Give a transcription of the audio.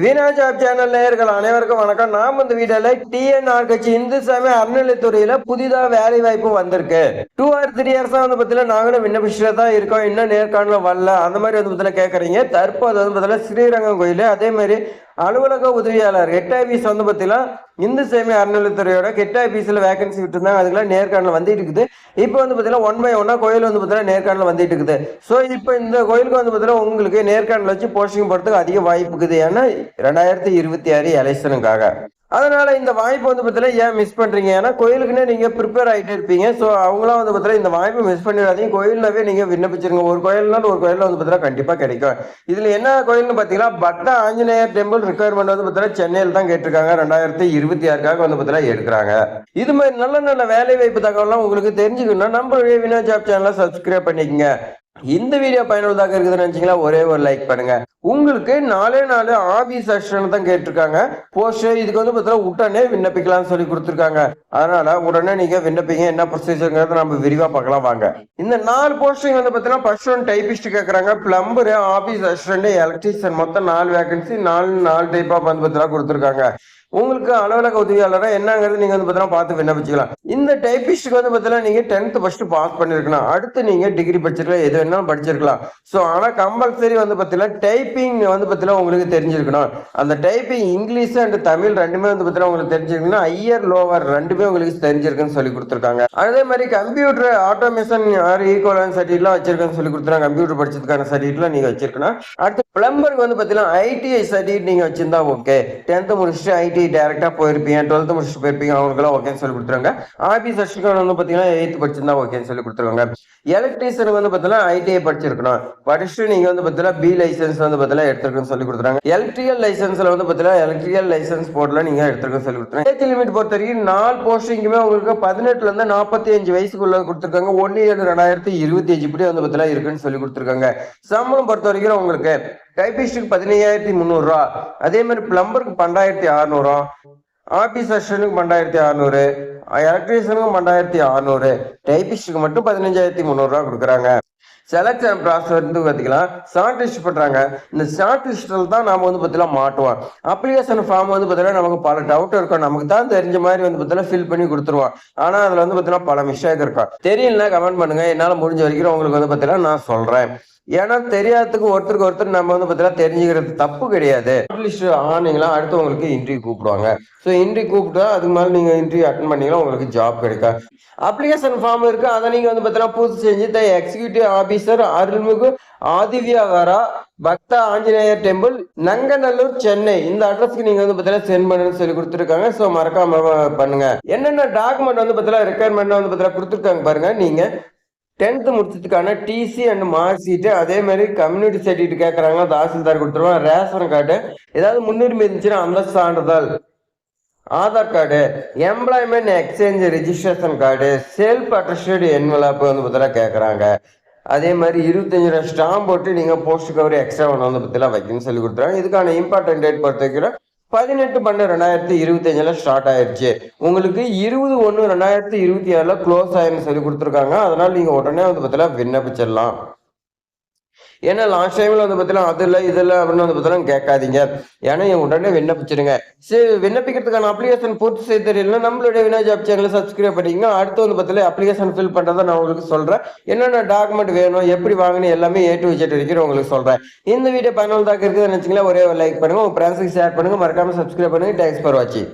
வீணா job channel நேயர்கள் அனைவருக்கும் வணக்கம். நாம் இந்த வீடியோல டிஎன்ஆர் கட்சி இந்து சமய அறநிலைத்துறையில புதிதா வேலை வாய்ப்பு வந்திருக்கு. 2 or 3 இயர்ஸா பத்தில நாங்களும் விண்ணப்பிச்சுட்டு தான் இருக்கோம். இன்னும் நேர்காணல் வரல அந்த மாதிரி பத்தில கேட்கறீங்க. தற்போது பத்தில ஸ்ரீரங்கம் கோயில் அதே மாதிரி அலுவலக உதவியாளர் ஹெட் ஆபீஸ் பத்தில இந்து சமய அறநிலைத்துறையோட ஹெட் ஆபீஸ்ல வேகன்சி விட்டுருந்தாங்க. அதுக்கெல்லாம் நேர்காணல் வந்துட்டு இருக்குது. இப்போ பத்தில 1 by 1 கோயில் பத்தில நேர்காணல் வந்துட்டு இருக்குது. ஸோ இப்போ இந்த கோயிலுக்கு பத்தில உங்களுக்கு நேர்காணல் வச்சு போஸ்டிங் போறதுக்கு அதிக வாய்ப்பு இருக்குது. ஏன்னா 2026 எலெக்ஷனுக்காக. அதனால இந்த வாய்ப்பு பத்தில ஏன் மிஸ் பண்றீங்க? ஏன்னா கோயிலுக்குன்னே நீங்க ப்ரிப்பேர் ஆகிட்டு இருப்பீங்க. ஸோ அவங்களாம் பத்தில இந்த வாய்ப்பு மிஸ் பண்ணிடாதீங்க. கோயில்னாவே நீங்க விண்ணப்பிச்சிருங்க. ஒரு கோயில்னாலும் ஒரு கோயில்ல பத்தில கண்டிப்பா கிடைக்கும். இதுல என்ன கோயில்னு பாத்தீங்கன்னா பக்த ஆஞ்சநேயர் டெம்பிள் ரிக்வயர்மெண்ட் பத்தில சென்னையில் தான் கேட்டிருக்காங்க. 2026க்காக பத்தில எடுக்கிறாங்க. இது மாதிரி நல்ல நல்ல வேலை வாய்ப்பு தகவலாம் உங்களுக்கு தெரிஞ்சுக்கணும். நம்மளுடைய வினோ ஜாப் சேனலை சப்ஸ்கிரைப் பண்ணிக்கங்க. இந்த வீடியோ பயனுள்ளதாக இருக்குதுன்னு நினைச்சீங்களா ஒரே ஒரு லைக் பண்ணுங்க. உங்களுக்கு 4 ஆபீஸ் அசிஸ்டன்ட் தான் கேட்டிருக்காங்க. போஸ்ட் இதுக்கு பார்த்தா உடனே விண்ணப்பிக்கலாம்னு சொல்லி கொடுத்துருக்காங்க. அதனால உடனே நீங்க விண்ணப்பிங்க. என்ன ப்ரொசீஜர்ங்கிறத நம்ம விரிவா பார்க்கலாம் வாங்க. இந்த 4 போஸ்டிங் பார்த்தீங்கன்னா ஃபர்ஸ்ட் ஒன் டைபிஸ்ட் கேட்கறாங்க, பிளம்பர், ஆபீஸ் அசிஸ்டன்ட், எலக்ட்ரீஷியன், மொத்தம் 4 வேகன்சி, 4 டைப் ஆஃப் பார்த்தீங்கன்னா கொடுத்துருக்காங்க. உங்களுக்கு அலுவலக உதவியாளரா என்னங்கிறது நீங்க பார்த்தீங்கன்னா பார்த்து விண்ணப்பிச்சுக்கலாம். இந்த டைபிஸ்டுக்கு பார்த்தீங்கன்னா நீங்க 10th ஃபர்ஸ்ட் பாஸ் பண்ணிருக்கலாம். அடுத்து நீங்க டிகிரி படிச்சிருக்கலாம், எது வேணாலும் படிச்சிருக்கலாம். ஸோ ஆனா கம்பல்சரி பார்த்தீங்கன்னா டைப்பிங் பார்த்தீங்கன்னா உங்களுக்கு தெரிஞ்சிருக்கணும். அந்த டைப்பிங் இங்கிலீஷ் அண்ட் தமிழ் ரெண்டுமே பார்த்தீங்கன்னா உங்களுக்கு தெரிஞ்சிருக்கணும். ஹையர் லோவர் ரெண்டுமே உங்களுக்கு தெரிஞ்சிருக்குன்னு சொல்லி கொடுத்துருக்காங்க. அதே மாதிரி கம்ப்யூட்டர் ஆட்டோமேஷன் ஈக்குவலன்ட் சர்டிஃபிகேட்லாம் வச்சிருக்கேன்னு சொல்லி கொடுத்துருக்காங்க. கம்ப்யூட்டர் படிச்சதுக்கான சர்டிஃபிகேட்லாம் நீங்க வச்சிருக்கணும். அடுத்து பிளம்பருக்கு பார்த்தீங்கன்னா ஐடிஐ சர்டிஃபிகேட் நீங்க வச்சிருந்தா ஓகே. 10th முடிச்சுட்டு ஐடி டைரக்டா போயிருப்பீங்க, 12th முடிச்சுட்டு போயிருப்பீங்க, அவங்களுக்குலாம் ஓகேன்னு சொல்லி கொடுத்துருங்க. ஆபீஸ் அசிஸ்டன்ட் பாத்தீங்கன்னா 8th படிச்சிருந்தா ஓகேன்னு சொல்லி கொடுத்துருவாங்க. எலக்ட்ரீஷியன் பாத்தீங்கன்னா ஐடிஐ படிச்சிருக்கணும். படிச்சுட்டு நீங்க பாத்தீங்கன்னா பி லைசன்ஸ் பாத்தீங்கன்னா எடுத்துருக்குன்னு சொல்லி கொடுத்துறாங்க. எலக்ட்ரிக்கல் லைசன்ஸ்ல பாத்தீங்கன்னா எலக்ட்ரிக்கல் லைசன்ஸ் போர்ட்ல நீங்க எடுத்துருக்குன்னு சொல்லி கொடுத்துருங்க. ஏஜ் லிமிட் பொறுத்த வரைக்கும் 4 போஸ்டிங்குமே உங்களுக்கு 18ல இருந்து 45 வயசுக்குள்ள கொடுத்துருக்காங்க. 1/7/2025 இப்படி பாத்தீங்கன்னா இருக்குன்னு சொல்லி கொடுத்துருக்காங்க. சம்பளம் பொறுத்த வரைக்கும் உங்களுக்கு டைபிஸ்டுக்கு 15,300 அதே மாதிரி பிளம்பருக்கு 12,600, ஆபீஸ் அசிஸ்டன்ட்டுக்கு 12,600, எலக்ட்ரீஷியனுக்கு 12,600, டைபிஸ்டுக்கு மட்டும் 15,300 கொடுக்குறாங்க. செலக்ஷன் ப்ராசஸ் வந்து பார்த்தீங்கன்னா ஷார்ட் லிஸ்ட் பண்றாங்க. இந்த ஷார்ட் லிஸ்ட்ல தான் நாம பார்த்தீங்கன்னா மாட்டுவோம். அப்ளிகேஷன் ஃபார்ம் பார்த்தீங்கன்னா நமக்கு பல டவுட் இருக்கும். நமக்கு தான் தெரிஞ்ச மாதிரி பார்த்தீங்கன்னா ஃபில் பண்ணி கொடுத்துருவோம். ஆனா அதுல பார்த்தீங்கன்னா பல மிஸ்டேக் இருக்கும். தெரியலன்னா கமெண்ட் பண்ணுங்க. என்னால முடிஞ்ச வரைக்கும் உங்களுக்கு பார்த்தீங்கன்னா நான் சொல்றேன். ஏன்னா தெரியாததுக்கு ஒருத்தருக்கு ஒருத்தர் நம்ம பார்த்தீங்கன்னா தெரிஞ்சுக்கிறது தப்பு கிடையாது. ஆனீங்களா அடுத்து உங்களுக்கு இன்டர்வியூ கூப்பிடுவாங்க. ஸோ இன்டர்வியூ கூப்பிட்டா அதுக்கு மேலே நீங்க இன்டர்வியூ அட்டன் பண்ணீங்கன்னா உங்களுக்கு ஜாப் கிடைக்கும். அப்ளிகேஷன் ஃபார்ம் இருக்கு, அதை நீங்க பார்த்தீங்கன்னா பூர்த்தி செஞ்சு எக்ஸிக்யூட்டிவ் ஆபீசர் அருள்மிகு ஆதிவியாகாரா பக்த ஆஞ்சநேயர் டெம்பிள், நங்கநல்லூர், சென்னை இந்த அட்ரஸ்க்கு நீங்க பார்த்தீங்கன்னா சென்ட் பண்ணுன்னு சொல்லி கொடுத்துருக்காங்க. ஸோ மறக்காம பண்ணுங்க. என்னென்ன டாக்குமெண்ட் பார்த்தீங்கன்னா ரெக்குயர்மெண்ட் பார்த்தீங்கன்னா கொடுத்துருக்காங்க பாருங்க. நீங்க 10th முடிச்சதுக்கான டிசி அண்ட் மார்க் ஷீட், அதே மாதிரி கம்யூனிட்டி சர்டிஃபிகேட் கேட்கறாங்க, தாசில்தார் கொடுத்துருவோம். ரேஷன் கார்டு, ஏதாவது முன்னுரிமை இருந்துச்சுன்னா அந்த சான்றிதழ், Aadhaar card, employment exchange registration card, self attested envelope பார்த்தீங்கன்னா கேட்கறாங்க. அதே மாதிரி 25 ஸ்டாம்ப் போட்டு நீங்க போஸ்ட் கவர் எக்ஸ்ட்ரா ஒன்று பார்த்தீங்கன்னா வைக்கணும்னு சொல்லி கொடுத்துறாங்க. இதுக்கான இம்பார்ட்டன்ட் டேட் பொறுத்த வரைக்கும் 18/12/2025 ஸ்டார்ட் ஆயிடுச்சு. உங்களுக்கு 20/1/2026 க்ளோஸ் ஆயிருந்து சொல்லி கொடுத்துருக்காங்க. அதனால நீங்க உடனே பார்த்தீங்கன்னா விண்ணப்பிச்சிடலாம். ஏன்னா லாஸ்ட் டைம்ல பார்த்தீங்கன்னா அது இல்லை இது இல்லை அப்படின்னு பார்த்தீங்கன்னா கேட்காதீங்க. ஏன்னா உடனே விண்ணப்பிச்சிருங்க. சரி, விண்ணப்பிக்கிறதுக்கான அப்ளிகேஷன் பூர்த்தி செய்ய தெரியல நம்மளுடைய வினோ ஜாப் சேனலை சப்ஸ்கிரைப் பண்ணிக்கங்க. அடுத்து பார்த்தீங்கன்னா அப்ளிகேஷன் ஃபில் பண்றதை நான் உங்களுக்கு சொல்றேன். என்னென்ன டாக்குமெண்ட் வேணும், எப்படி வாங்கணும், எல்லாமே A to Z வரைக்கும் உங்களுக்கு சொல்றேன். இந்த வீடியோ பயனுள்ளதாக இருக்குதுன்னு நினைச்சீங்களா ஒரே ஒரு லைக் பண்ணுங்க, உங்க ஃப்ரெண்ட்ஸுக்கு ஷேர் பண்ணுங்க, மறக்காம சப்ஸ்கிரைப் பண்ணுங்க. தேங்க்ஸ் ஃபார் வாட்சிங்.